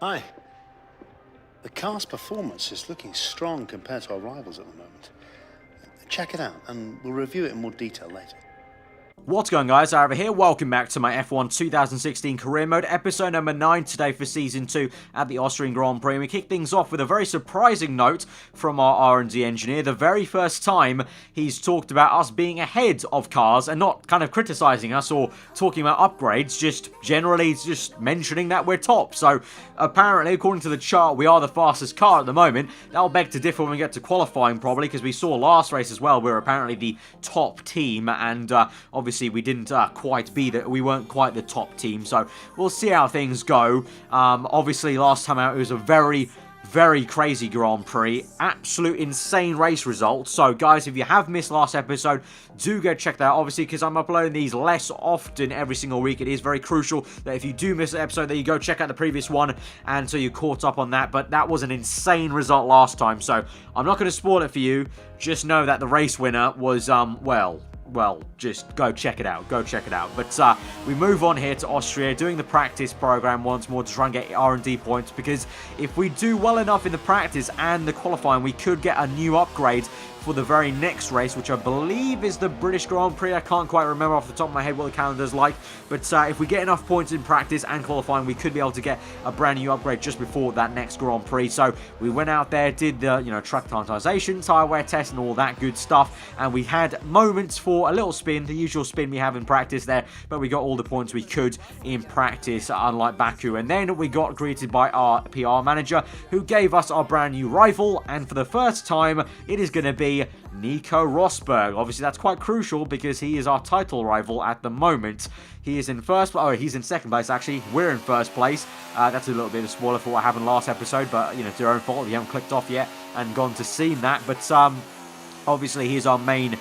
Hi. The car's performance is looking strong compared to our rivals at the moment. Check it out, and we'll review it in more detail later. What's going on, guys? Aarava here. Welcome back to my F1 2016 Career Mode, episode number 9 today for Season 2 at the Austrian Grand Prix. We kick things off with a very surprising note from our R&D engineer. The very first time he's talked about us being ahead of cars and not kind of criticizing us or talking about upgrades, just generally just mentioning that we're top. So apparently, according to the chart, we are the fastest car at the moment. That'll beg to differ when we get to qualifying probably, because we saw last race as well, we're apparently the top team, and obviously we didn't we weren't quite the top team, so we'll see how things go. Obviously last time out it was a very crazy Grand Prix, absolute insane race results. So guys, if you have missed last episode, do go check that out, obviously, because I'm uploading these less often every single week. It is very crucial that if you do miss an episode, that you go check out the previous one, and so you're caught up on that. But that was an insane result last time, so I'm not going to spoil it for you. Just know that the race winner was well, just go check it out. Go check it out. But we move on here to Austria, doing the practice program once more to try and get R&D points, because if we do well enough in the practice and the qualifying, we could get a new upgrade for the very next race, which I believe is the British Grand Prix. I can't quite remember off the top of my head what the calendar's like, but if we get enough points in practice and qualifying, we could be able to get a brand new upgrade just before that next Grand Prix. So we went out there, did the track climatization, tyre wear test, and all that good stuff, and we had moments for a little spin, the usual spin we have in practice there, but we got all the points we could in practice, unlike Baku. And then we got greeted by our PR manager, who gave us our brand new rival, and for the first time, it is going to be Nico Rosberg. Obviously, that's quite crucial because he is our title rival at the moment. He is in first, he's in second place actually. We're in first place. That's a little bit of a spoiler for what happened last episode, but it's your own fault if you haven't clicked off yet and gone to see that. But obviously, he's our main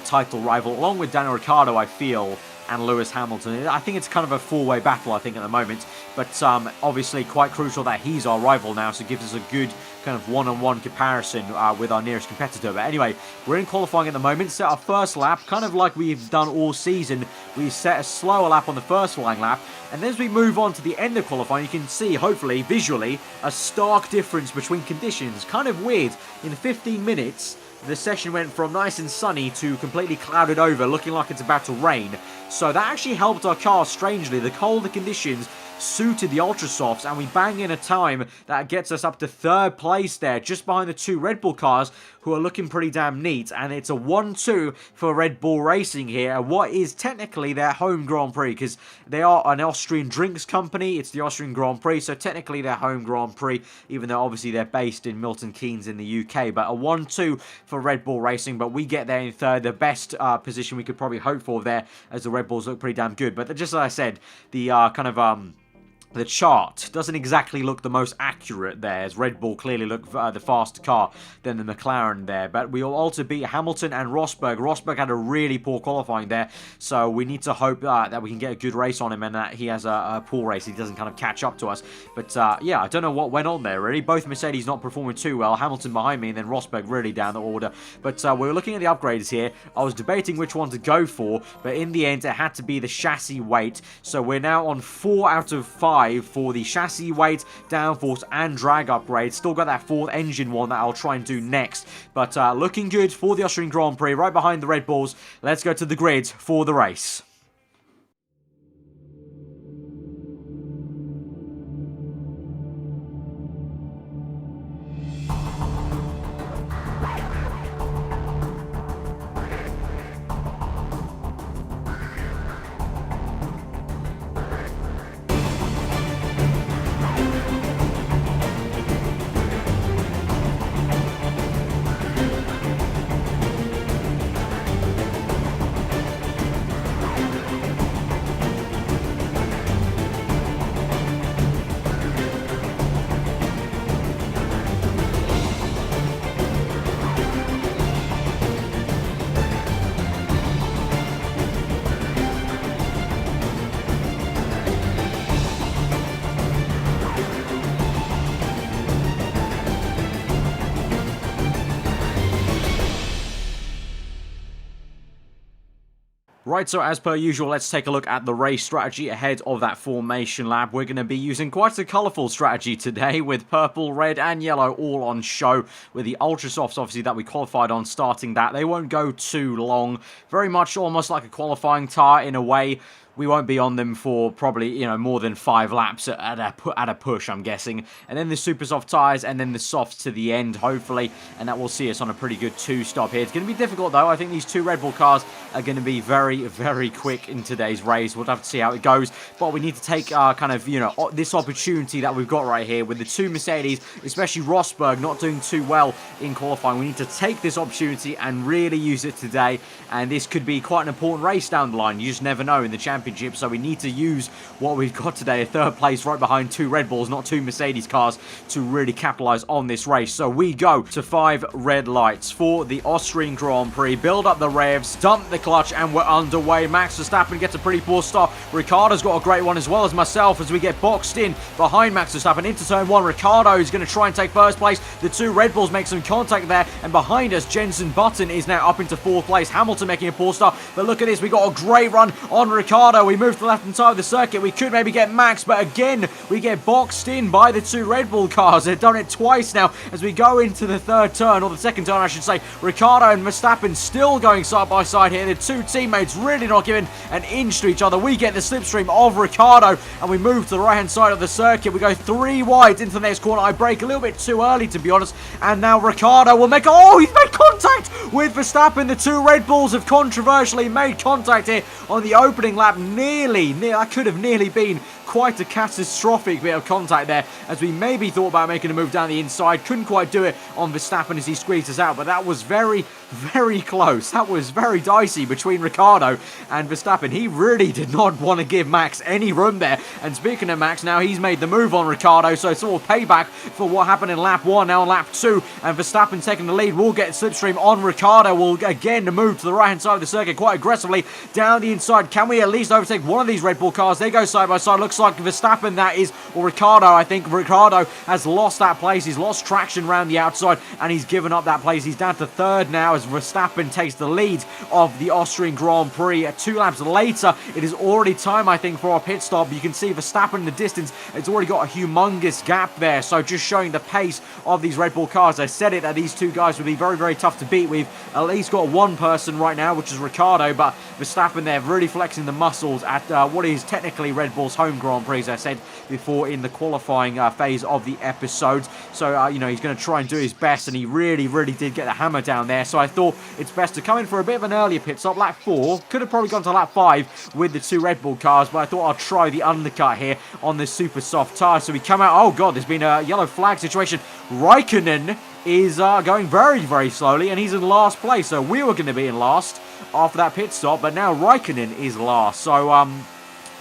title rival, along with Daniel Ricciardo, I feel, and Lewis Hamilton. I think it's kind of a four-way battle, I think, at the moment. But obviously quite crucial that he's our rival now, so it gives us a good kind of one-on-one comparison with our nearest competitor. But anyway, we're in qualifying at the moment. Set our first lap, kind of like we've done all season. We set a slower lap on the first flying lap. And as we move on to the end of qualifying, you can see, hopefully, visually, a stark difference between conditions. Kind of weird. In 15 minutes, the session went from nice and sunny to completely clouded over, looking like it's about to rain. So that actually helped our car strangely. The colder conditions suited the Ultra Softs, and we bang in a time that gets us up to third place there, just behind the two Red Bull cars, who are looking pretty damn neat. And it's a 1-2 for Red Bull Racing here, what is technically their home Grand Prix, because they are an Austrian drinks company. It's the Austrian Grand Prix, so technically their home Grand Prix, even though obviously they're based in Milton Keynes in the UK. But a 1-2 for Red Bull Racing, but we get there in third, the best position we could probably hope for there, as the Red Bulls look pretty damn good. But just as I said, the the chart doesn't exactly look the most accurate there, as Red Bull clearly look the faster car than the Mclaren there. But we will also beat Hamilton and Rosberg. Rosberg had a really poor qualifying there, so we need to hope that we can get a good race on him and that he has a poor race. He doesn't kind of catch up to us. But yeah, I don't know what went on there, really. Both Mercedes not performing too well. Hamilton behind me, and then Rosberg really down the order. But we were looking at the upgrades here. I was debating which one to go for, but in the end, it had to be the chassis weight. So we're now on 4 out of 5 for the chassis weight, downforce, and drag upgrade. Still got that fourth engine one that I'll try and do next. But looking good for the Austrian Grand Prix, right behind the Red Bulls. Let's go to the grid for the race. Right, so as per usual, let's take a look at the race strategy ahead of that formation lap. We're going to be using quite a colourful strategy today with purple, red and yellow all on show, with the Ultra Softs obviously that we qualified on starting that. They won't go too long, very much almost like a qualifying tyre in a way. We won't be on them for probably, you know, more than 5 laps at a push, I'm guessing. And then the super soft tyres and then the softs to the end, hopefully. And that will see us on a pretty good 2-stop here. It's going to be difficult, though. I think these 2 Red Bull cars are going to be very, very quick in today's race. We'll have to see how it goes. But we need to take kind of, you know, this opportunity that we've got right here with the 2 Mercedes, especially Rosberg not doing too well in qualifying. We need to take this opportunity and really use it today. And this could be quite an important race down the line. You just never know in the championship. So we need to use what we've got today, a 3rd place right behind 2 Red Bulls, not 2 Mercedes cars, to really capitalise on this race. So we go to 5 red lights for the Austrian Grand Prix. Build up the revs, dump the clutch, and we're underway. Max Verstappen gets a pretty poor start. Ricciardo's got a great one as well as myself as we get boxed in behind Max Verstappen into turn 1. Ricciardo is going to try and take 1st place. The 2 Red Bulls make some contact there, and behind us, Jenson Button is now up into 4th place. Hamilton making a poor start, but look at this. We got a great run on Ricciardo. We move to the left-hand side of the circuit. We could maybe get Max, but again, we get boxed in by the 2 Red Bull cars. They've done it twice now as we go into the 3rd turn, or the 2nd turn, I should say. Ricciardo and Verstappen still going side by side here. The 2 teammates really not giving an inch to each other. We get the slipstream of Ricciardo, and we move to the right-hand side of the circuit. We go 3 wide into the next corner. I brake a little bit too early, to be honest, and now Ricciardo will make... Oh, he's made contact with Verstappen. The 2 Red Bulls have controversially made contact here on the opening lap. That could have nearly been quite a catastrophic bit of contact there, as we maybe thought about making a move down the inside. Couldn't quite do it on Verstappen as he squeezed us out, but that was very, very close. That was very dicey between Ricciardo and Verstappen. He really did not want to give Max any room there. And speaking of Max, now he's made the move on Ricciardo, so it's all payback for what happened in lap 1, now in lap 2, and Verstappen taking the lead. Will get slipstream on Ricciardo. Will again move to the right-hand side of the circuit quite aggressively down the inside. Can we at least overtake one of these Red Bull cars? They go side by side. Looks like Verstappen, that is, or Ricciardo, I think. Ricciardo has lost that place. He's lost traction around the outside, and he's given up that place. He's down to 3rd now as Verstappen takes the lead of the Austrian Grand Prix. 2 laps later, it is already time, I think, for our pit stop. You can see Verstappen in the distance. It's already got a humongous gap there, so just showing the pace of these Red Bull cars. I said it that these 2 guys would be very, very tough to beat. We've at least got 1 person right now, which is Ricciardo, but Verstappen there really flexing the muscles at what is technically Red Bull's home Grand Prix, as I said before in the qualifying phase of the episode. So, you know, he's going to try and do his best, and he really, really did get the hammer down there. So I thought it's best to come in for a bit of an earlier pit stop. Lap 4, could have probably gone to lap 5 with the 2 Red Bull cars, but I thought I'll try the undercut here on this super soft tyre. So we come out, oh god, there's been a yellow flag situation. Raikkonen is going very, very slowly, and he's in last place. So we were going to be in last after that pit stop, but now Raikkonen is last. So,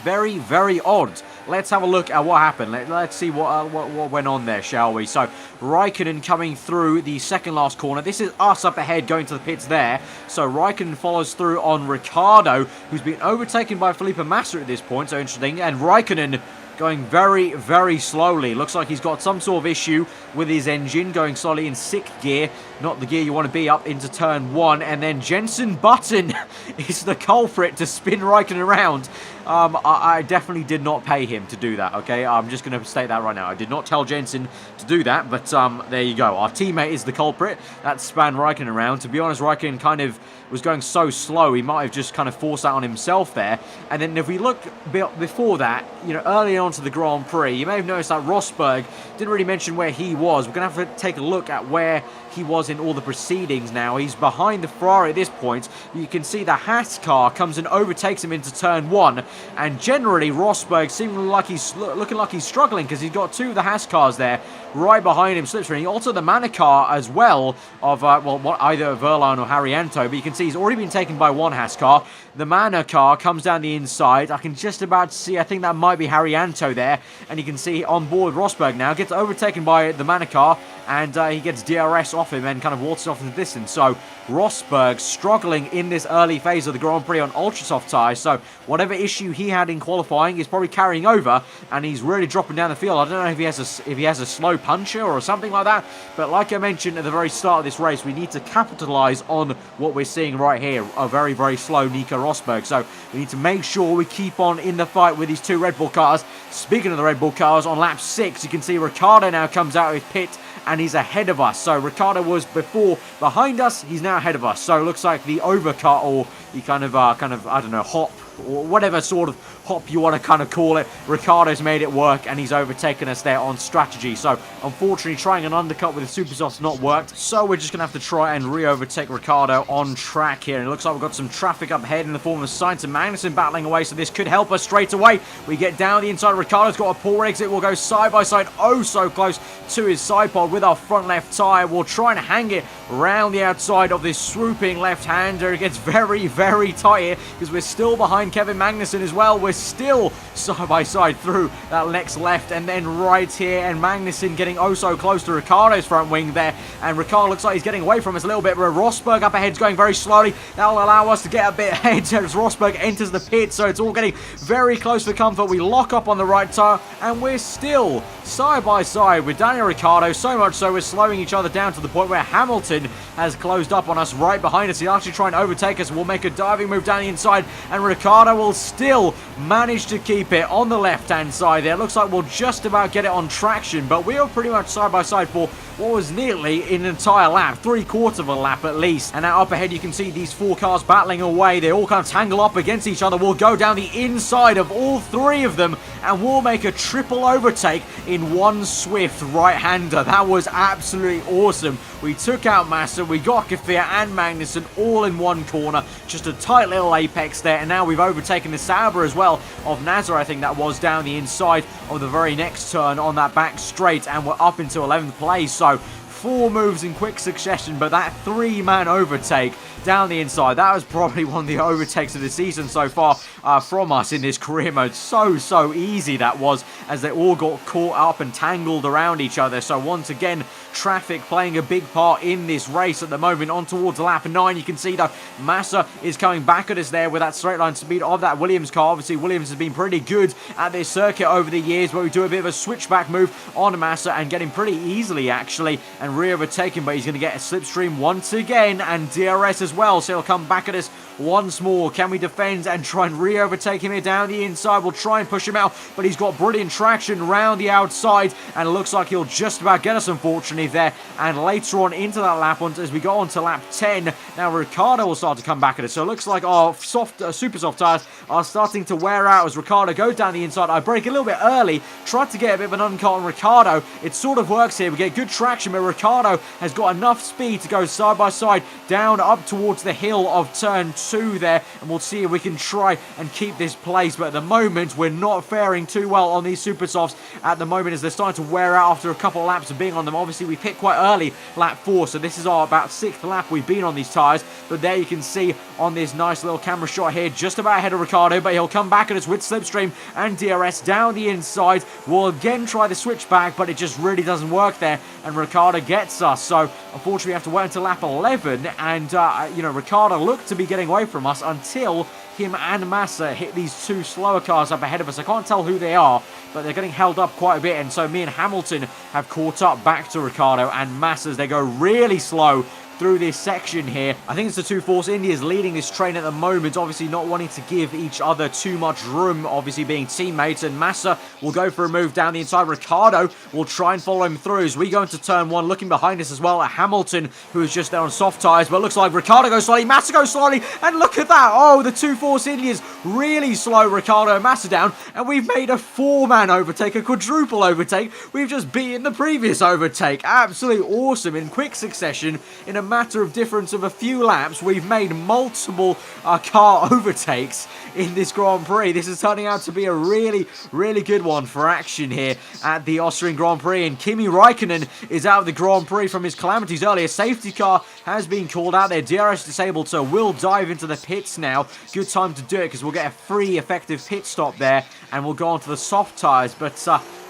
very, very odd. Let's have a look at what happened. Let's see what went on there, shall we? So, Raikkonen coming through the 2nd last corner. This is us up ahead going to the pits there. So, Raikkonen follows through on Ricciardo, who's been overtaken by Felipe Massa at this point. So, interesting. And Raikkonen going very, very slowly. Looks like he's got some sort of issue with his engine, going slowly in 6th gear. Not the gear you want to be up into turn 1. And then Jenson Button is the culprit to spin Raikkonen around. I definitely did not pay him to do that, okay? I'm just going to state that right now. I did not tell Jenson to do that, but there you go. Our teammate is the culprit. That span Raikkonen around. To be honest, Raikkonen kind of was going so slow, he might have just kind of forced that on himself there. And then if we look before that, you know, early on to the Grand Prix, you may have noticed that Rosberg didn't really mention where he was. We're going to have to take a look at where he was in all the proceedings now. He's behind the Ferrari at this point. You can see the Haas car comes and overtakes him into turn 1. And generally, Rosberg seeming like he's looking like he's struggling, because he's got 2 of the Haas cars there right behind him, slipstream. Also the Manor car as well of, either Verline or Harrianto. But you can see he's already been taken by 1 Haas car. The Manor car comes down the inside. I can just about see, I think that might be Harrianto there. And you can see on board Rosberg now. Gets overtaken by the Manor car. And he gets DRS off him and kind of walks off in the distance. So Rosberg struggling in this early phase of the Grand Prix on ultra soft tyres. So whatever issue he had in qualifying is probably carrying over, and he's really dropping down the field. I don't know if he has a slow puncher or something like that. But like I mentioned at the very start of this race, we need to capitalize on what we're seeing right here, a very, very slow Nico Rosberg. So we need to make sure we keep on in the fight with these two Red Bull cars. Speaking of the Red Bull cars, on lap 6, you can see Ricciardo now comes out of his pit and he's ahead of us. So Ricciardo was before behind us, he's now ahead of us. So it looks like the overcut, or the kind of I don't know, hop, or whatever sort of hop you want to kind of call it, Ricciardo's made it work and he's overtaken us there on strategy. So unfortunately trying an undercut with the super softs not worked, so we're just gonna have to try and re-overtake Ricciardo on track here. And it looks like we've got some traffic up ahead in the form of Sainz and Magnussen battling away, so this could help us straight away. We get down the inside, Ricciardo's got a poor exit, we'll go side by side, oh so close to his side pod with our front left tyre. We'll try and hang it around the outside of this swooping left-hander. It gets very, very tight here because we're still behind Kevin Magnussen as well. We're still side by side through that next left and then right here, and Magnussen getting oh so close to Ricciardo's front wing there, and Ricciardo looks like he's getting away from us a little bit, but Rosberg up ahead is going very slowly. That'll allow us to get a bit ahead as Rosberg enters the pit, so it's all getting very close for comfort. We lock up on the right tyre and we're still side by side with Daniel Ricciardo, so much so we're slowing each other down to the point where Hamilton has closed up on us right behind us. He'll actually try and overtake us. We'll make a diving move down the inside and Ricciardo will still manage to keep it on the left-hand side there. Looks like we'll just about get it on traction, but we are pretty much side by side for what was nearly an entire lap, 3/4 of a lap at least. And now up ahead you can see these four cars battling away. They all kind of tangle up against each other. We'll go down the inside of all three of them and we'll make a triple overtake in one swift right-hander. That was absolutely awesome. We took out Massa, we got Kvyat and Magnussen all in one corner. Just a tight little apex there, and now we've overtaken the Sauber as well of Nasser, I think that was, down the inside of the very next turn on that back straight, and we're up into 11th place. So 4 moves in quick succession, but that 3-man overtake down the inside, that was probably one of the overtakes of the season so far from us in this career mode. So easy that was, as they all got caught up and tangled around each other. So once again, traffic playing a big part in this race at the moment. On towards lap 9, you can see though Massa is coming back at us there with that straight line speed of that Williams car. Obviously Williams has been pretty good at this circuit over the years, but we do a bit of a switchback move on Massa and get him pretty easily actually and re-overtake him, but he's going to get a slipstream once again, and DRS as well, so he'll come back at us once more. Can we defend and try and re-overtake him here down the inside? We'll try and push him out, but he's got brilliant traction around the outside, and it looks like he'll just about get us, unfortunately, there. And later on into that lap, as we go on to lap 10, now Ricciardo will start to come back at us. So it looks like our super soft tyres are starting to wear out as Ricciardo goes down the inside. I brake a little bit early, tried to get a bit of an undercut on Ricciardo. It sort of works here. We get good traction, but Ricciardo has got enough speed to go side by side down up towards the hill of turn 2 there, and we'll see if we can try and keep this place. But at the moment we're not faring too well on these super softs at the moment, as they're starting to wear out after a couple of laps of being on them. Obviously we hit quite early, lap 4, so this is our about 6th lap we've been on these tyres. But there you can see on this nice little camera shot here, just about ahead of Ricciardo, but he'll come back at us with slipstream and DRS down the inside. We'll again try the switchback, but it just really doesn't work there, and Ricciardo gets us. So unfortunately we have to wait until lap 11, and you know, Ricciardo looked to be getting away from us until him and Massa hit these two slower cars up ahead of us. I can't tell who they are, but they're getting held up quite a bit, and so me and Hamilton have caught up back to Ricciardo and Massa as they go really slow through this section here. I think it's the two Force Indias leading this train at the moment, obviously not wanting to give each other too much room, obviously being teammates, and Massa will go for a move down the inside. Ricciardo will try and follow him through as we go into turn 1, looking behind us as well at Hamilton, who is just there on soft tyres, but it looks like Ricciardo goes slowly, Massa goes slowly, and look at that! Oh, the two Force Indias really slow Ricciardo and Massa down, and we've made a 4-man overtake, a quadruple overtake. We've just beaten the previous overtake. Absolutely awesome. In quick succession, in a matter of difference of a few laps, we've made multiple car overtakes in this Grand Prix. This is turning out to be a really good one for action here at the Austrian Grand Prix, and Kimi Raikkonen is out of the Grand Prix from his calamities earlier. Safety car has been called out there, DRS disabled, so we'll dive into the pits now. Good time to do it because we'll get a free effective pit stop there, and we'll go on to the soft tyres. But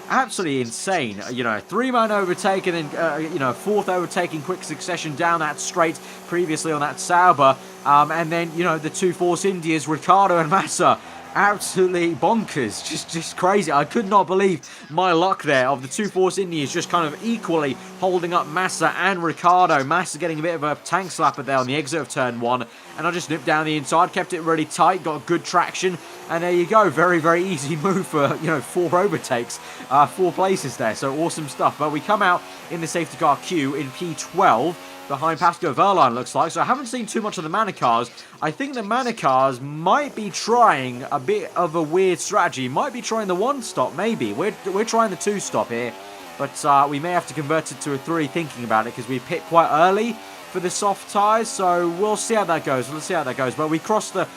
absolutely insane, you know, 3-man overtake, and then you know, 4th overtake in quick succession down that straight previously on that Sauber, and then, you know, the two Force Indias, Ricciardo and Massa. absolutely bonkers, just crazy. I could not believe my luck there of the two Force Indians just kind of equally holding up Massa and Ricciardo. Massa getting a bit of a tank slapper there on the exit of turn 1, and I just nipped down the inside, kept it really tight, got good traction, and there you go. Very, very easy move for, 4 overtakes, 4 places there, so awesome stuff. But we come out in the safety car queue in P12, behind Pascal Wehrlein, looks like. So I haven't seen too much of the Manacars. I think the Manacars might be trying a bit of a weird strategy. Might be trying the 1-stop, maybe. We're trying the 2-stop here. But we may have to convert it to a 3 thinking about it, because we pit quite early for the soft tyres, so we'll see how that goes. But we passed the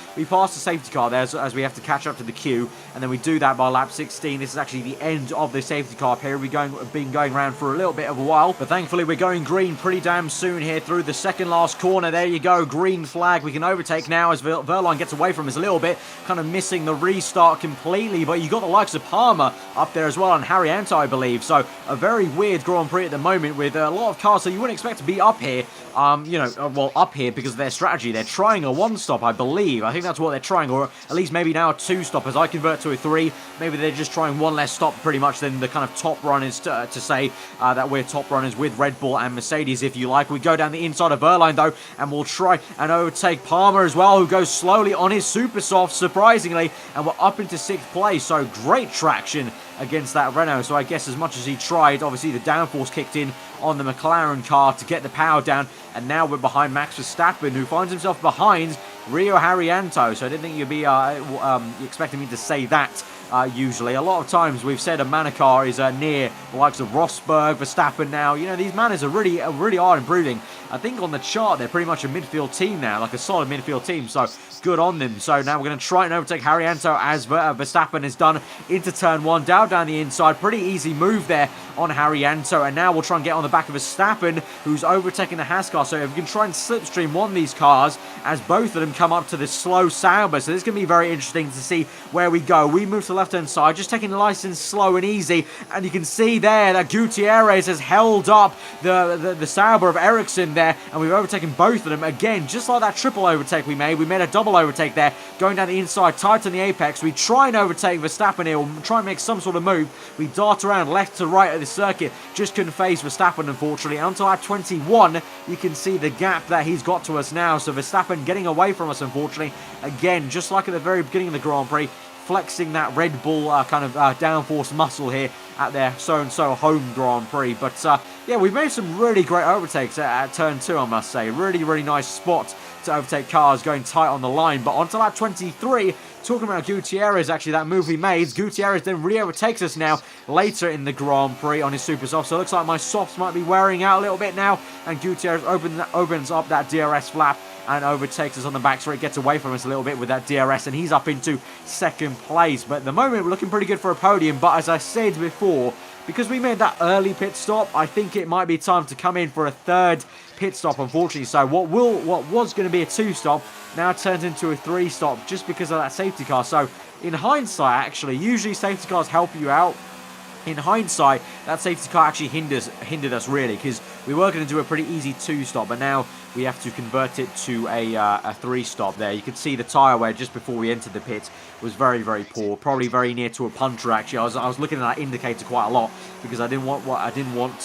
safety car there as we have to catch up to the queue, and then we do that by lap 16. This is actually the end of the safety car period. We've been going around for a little bit of a while, but thankfully we're going green pretty damn soon here through the second last corner. There you go, green flag. We can overtake now as Wehrlein gets away from us a little bit, kind of missing the restart completely, but you got the likes of Palmer up there as well, and Harry Anto, I believe. So a very weird Grand Prix at the moment with a lot of cars, so you wouldn't expect to be up here. Up here because of their strategy. They're trying a 1-stop, I believe. I think that's what they're trying, or at least maybe now a 2-stop as I convert to a 3. Maybe they're just trying one less stop pretty much than the kind of top runners to say that we're top runners with Red Bull and Mercedes, if you like. We go down the inside of Wehrlein, though, and we'll try and overtake Palmer as well, who goes slowly on his super soft, surprisingly, and we're up into 6th place, so great traction against that Renault. So I guess as much as he tried, obviously the downforce kicked in on the Mclaren car to get the power down, and now we're behind Max Verstappen, who finds himself behind Rio Haryanto. So I didn't think you'd be expecting me to say that. Usually, a lot of times we've said a Manacor is near the likes of Rosberg, Verstappen now. These Manas are really are improving. I think on the chart they're pretty much a midfield team now, like a solid midfield team, so good on them. So now we're going to try and overtake Haryanto as Verstappen has done into turn 1, down the inside. Pretty easy move there on Haryanto, and now we'll try and get on the back of Verstappen, who's overtaking the Haas car. So if we can try and slipstream one of these cars as both of them come up to this slow Sauber. So this is going to be very interesting to see where we go. We move to the left-hand side, just taking the license slow and easy, and you can see there that Gutierrez has held up the Sauber of Ericsson there, and we've overtaken both of them again, just like that triple overtake we made. We made a double overtake there, going down the inside, tight on the apex. We try and overtake Verstappen here, we'll try and make some sort of move. We dart around left to right of the circuit, just couldn't face Verstappen, unfortunately. Until lap 21, you can see the gap that he's got to us now. So Verstappen getting away from us, unfortunately. Again, just like at the very beginning of the Grand Prix, flexing that Red Bull kind of downforce muscle here at their so-and-so home Grand Prix. But yeah, we've made some really great overtakes at turn 2, I must say. Really nice spot to overtake cars going tight on the line. But onto lap 23, talking about Gutierrez, actually, that move we made. Gutierrez then re-overtakes us now later in the Grand Prix on his super soft. So it looks like my softs might be wearing out a little bit now. And Gutierrez opens up that DRS flap and overtakes us on the back, so it gets away from us a little bit with that DRS, and he's up into 2nd place. But at the moment, we're looking pretty good for a podium. But as I said before, because we made that early pit stop, I think it might be time to come in for a 3rd pit stop, unfortunately. So what was going to be a 2-stop now turns into a 3-stop just because of that safety car. So in hindsight, actually, usually safety cars help you out. In hindsight, that safety car actually hindered us really, because we were going to do a pretty easy 2-stop, but now we have to convert it to a 3-stop there. You can see the tyre wear just before we entered the pit was very poor, probably very near to a puncture. Actually, I was looking at that indicator quite a lot because I didn't want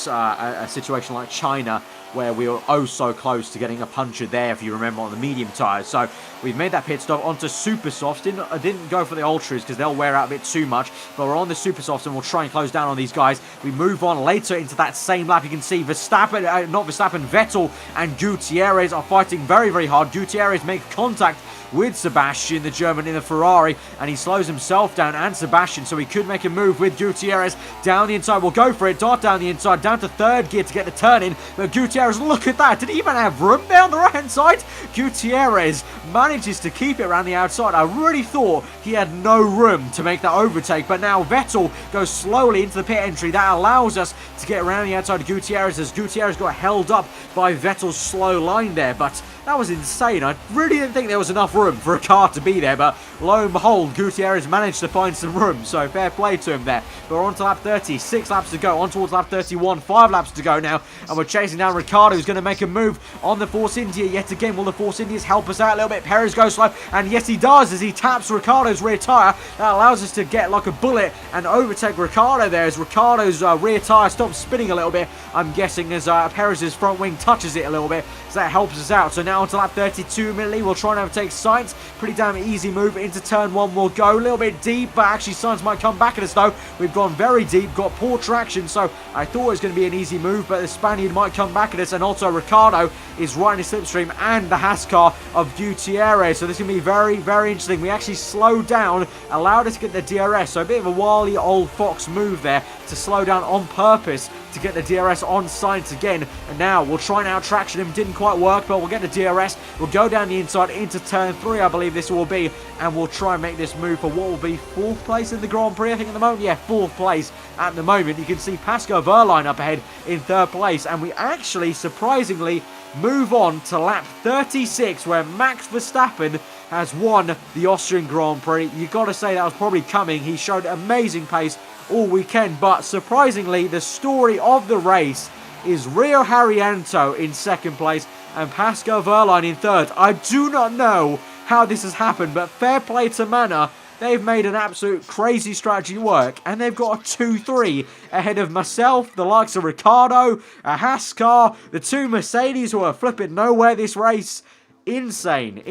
a situation like China where we were oh so close to getting a puncture there, if you remember, on the medium tyres. So we've made that pit stop onto super softs. Didn't go for the ultras because they'll wear out a bit too much, but we're on the super softs and we'll try and close down on these guys. We move on later into that same lap. You can see Vettel and Gutierrez are fighting very hard. Gutierrez makes contact with Sebastian, the German, in the Ferrari, and he slows himself down and Sebastian, so he could make a move with Gutierrez down the inside. We'll go for it, dart down the inside, down to 3rd gear to get the turn in, but Gutierrez, look at that, did he even have room there on the right hand side? Gutierrez manages to keep it around the outside. I really thought he had no room to make that overtake, but now Vettel goes slowly into the pit entry. That allows us to get around the outside of Gutierrez, as Gutierrez got held up by Vettel's slow line there. But That was insane. I really didn't think there was enough room for a car to be there, but lo and behold, Gutierrez managed to find some room, so fair play to him there. But we're on to lap 30, 6 laps to go, on towards lap 31, 5 laps to go now, and we're chasing down Ricciardo, who's going to make a move on the Force India yet again. Will the Force Indias help us out a little bit? Perez goes slow, and yes he does, as he taps Ricciardo's rear tyre. That allows us to get like a bullet and overtake Ricciardo there, as Ricciardo's rear tyre stops spinning a little bit, I'm guessing, as Perez's front wing touches it a little bit, so that helps us out. So now onto lap 32 immediately, we'll try and overtake Sainz. Pretty damn easy move. Into turn 1 we'll go. A little bit deep, but actually Sainz might come back at us though. We've gone very deep, got poor traction, so I thought it was going to be an easy move, but the Spaniard might come back at us, and also Ricciardo is right in the slipstream, and the Haas car of Gutierrez. So this is going to be very, very interesting. We actually slowed down, allowed us to get the DRS, so a bit of a wily old fox move there to slow down on purpose to get the DRS on Sainz again. And now we'll try and out-traction him. Didn't quite work, but we'll get the DRS. We'll go down the inside into turn 3, I believe this will be, and we'll try and make this move for what will be 4th place in the Grand Prix, I think, at the moment. Yeah, 4th place at the moment. You can see Pascal Wehrlein up ahead in 3rd place, and we actually, surprisingly, move on to lap 36, where Max Verstappen has won the Austrian Grand Prix. You got to say that was probably coming. He showed amazing pace all weekend, but surprisingly, the story of the race is Rio Haryanto in 2nd place and Pascal Wehrlein in 3rd. I do not know how this has happened, but fair play to Manor. They've made an absolute crazy strategy work, and they've got a 2-3 ahead of myself, the likes of Ricciardo, a Haas car, the 2 Mercedes who are flipping nowhere this race. Insane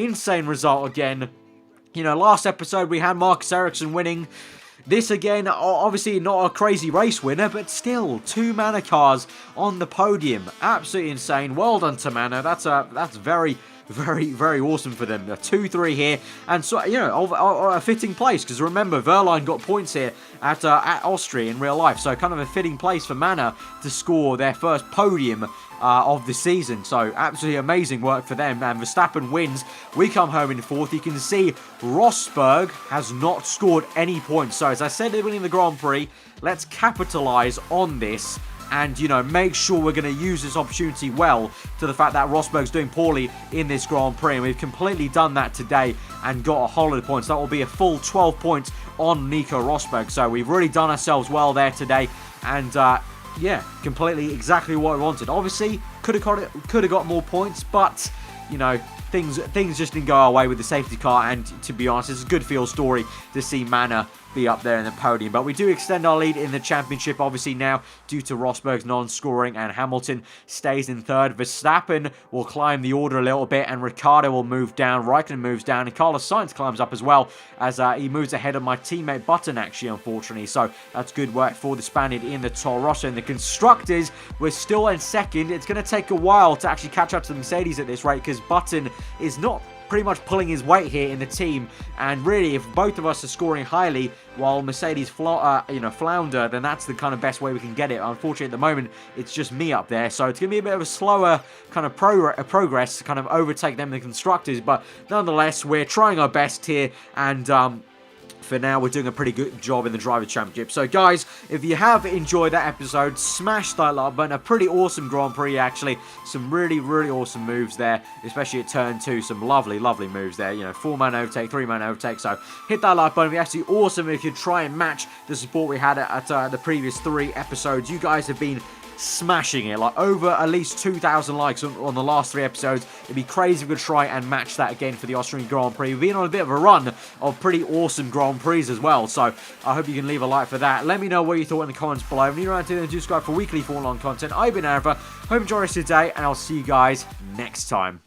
result again. You know, last episode we had Marcus Ericsson winning. This again, obviously not a crazy race winner, but still 2 Manor cars on the podium. Absolutely insane. Well done to Manor. That's very, very awesome for them. A 2-3 here, and so, you know, a fitting place, because remember, Wehrlein got points here at Austria in real life, so kind of a fitting place for Manor to score their first podium of the season. So absolutely amazing work for them, and Verstappen wins. We come home in 4th. You can see Rosberg has not scored any points. So as I said at the beginning of the Grand Prix, let's capitalise on this and, you know, make sure we're going to use this opportunity well to the fact that Rosberg's doing poorly in this Grand Prix, and we've completely done that today and got a whole lot of points. That will be a full 12 points on Nico Rosberg, so we've really done ourselves well there today, and yeah, completely exactly what we wanted. Obviously, could have got more points, but, you know, things just didn't go our way with the safety car, and to be honest, it's a good feel story to see Manor be up there in the podium. But we do extend our lead in the championship, obviously, now due to Rosberg's non-scoring, and Hamilton stays in 3rd. Verstappen will climb the order a little bit, and Ricciardo will move down. Raikkonen moves down, and Carlos Sainz climbs up as well, as he moves ahead of my teammate Button, actually, unfortunately. So that's good work for the Spaniard in the Toro Rosso. And the constructors, we're still in 2nd. It's going to take a while to actually catch up to the Mercedes at this rate, because Button is not pretty much pulling his weight here in the team, and really, if both of us are scoring highly while Mercedes flounder, then that's the kind of best way we can get it. Unfortunately, at the moment, it's just me up there, so it's going to be a bit of a slower kind of progress to kind of overtake them, the constructors, but nonetheless, we're trying our best here, and for now, we're doing a pretty good job in the Driver Championship. So, guys, if you have enjoyed that episode, smash that like button. A pretty awesome Grand Prix, actually. Some really, really awesome moves there, especially at turn 2. Some lovely, lovely moves there. You know, 4-man overtake, 3-man overtake. So, hit that like button. It'd be absolutely awesome if you could try and match the support we had at the previous 3 episodes. You guys have been smashing it, like over at least 2,000 likes on the last 3 episodes. It'd be crazy if we could try and match that again for the Austrian Grand Prix. We've been on a bit of a run of pretty awesome Grand Prix as well, so I hope you can leave a like for that. Let me know what you thought in the comments below. If you're around to do subscribe for weekly Formula 1 content. I've been aarava. Hope you enjoy the rest of your day, and I'll see you guys next time.